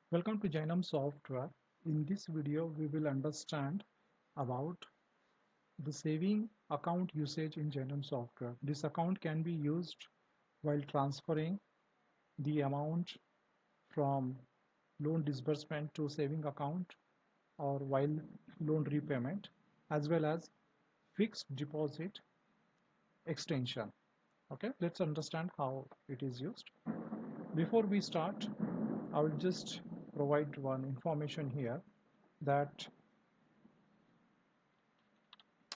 Welcome to Jainam Software. In this video, we will understand about the saving account usage in Jainam Software. This account can be used while transferring the amount from loan disbursement to saving account or while loan repayment, as well as fixed deposit extension. Okay, let's understand how it is used. Before we start, I will just provide one information here that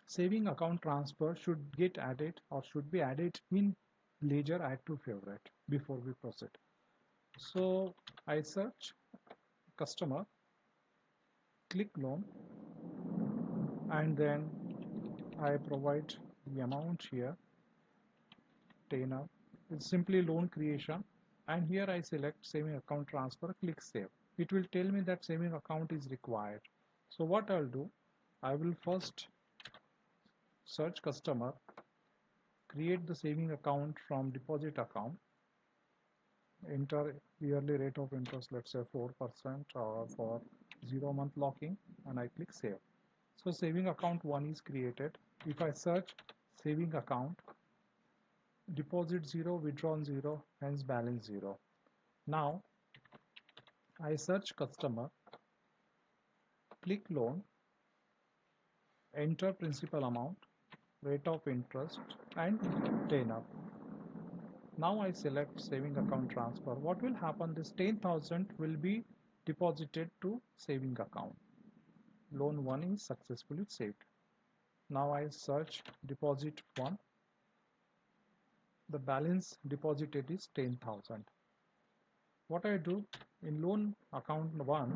saving account transfer should get added or should be added in ledger add to favorite before we proceed. So I search customer, click loan, and then I provide the amount here, tenor. It's simply loan creation, and here I select saving account transfer, click save. It will tell me that saving account is required. So what I'll do, I will first search customer, create the saving account from deposit account, enter yearly rate of interest, let's say 4% or for 0 month locking, and I click save. So saving account 1 is created. If I search saving account, deposit 0, withdrawn 0, hence balance 0. Now I search customer, click loan, enter principal amount, rate of interest, and tenor. Now I select saving account transfer. What will happen? This 10,000 will be deposited to saving account. Loan 1 is successfully saved. Now I search deposit 1. The balance deposited is 10,000. What I do in loan account 1,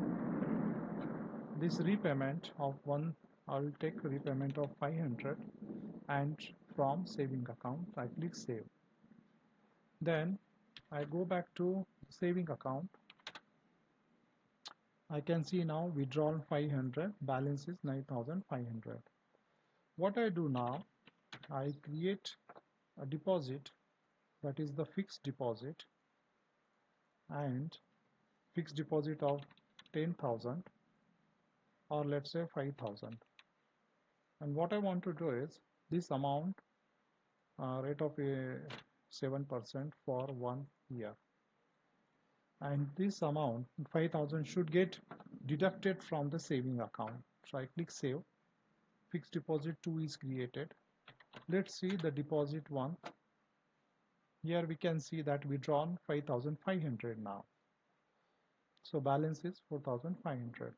this repayment of 1, I will take repayment of 500, and from saving account I click save. Then I go back to saving account. I can see now withdrawn 500, balance is 9,500. What I do now, I create a deposit, that is the fixed deposit, and fixed deposit of 10,000 or let's say 5,000. And what I want to do is this amount, rate of 7% for 1 year, and this amount 5,000 should get deducted from the saving account. So I click save. Fixed deposit 2 is created. Let's see the deposit 1. Here we can see that withdrawn 5,500 now. So balance is 4,500.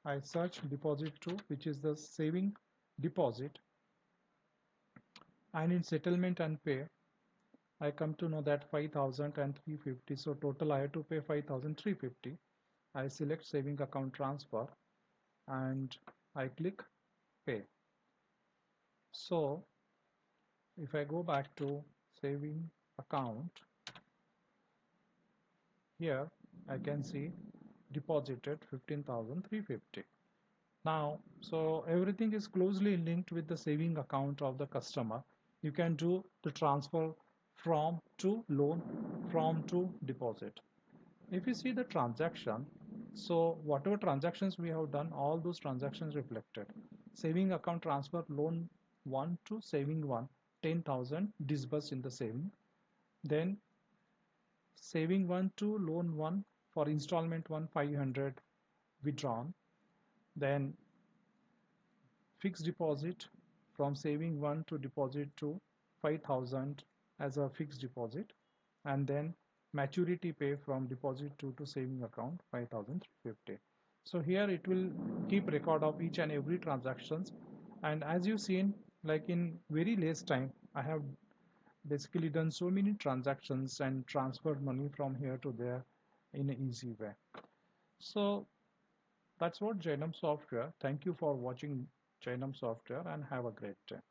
I search deposit 2, which is the saving deposit, and in settlement and pay I come to know that 5,350. So total I have to pay 5,350. I select saving account transfer and I click pay. So if I go back to saving account, here I can see deposited 15,350. Now, so everything is closely linked with the saving account of the customer. You can do the transfer from to loan, from to deposit. If you see the transaction, so whatever transactions we have done, all those transactions reflected. Saving account transfer loan 1 to saving 1, 10,000 disbursed in the saving. Then saving 1 to loan 1 for installment 1, 500 withdrawn. Then fixed deposit from saving 1 to deposit 2, 5,000 as a fixed deposit, and then maturity pay from deposit 2 to saving account 5,350. So here it will keep record of each and every transactions, and as you've seen, like in very less time I have basically done so many transactions and transferred money from here to there in an easy way. So that's what Jainam Software. Thank you for watching Jainam Software and have a great day.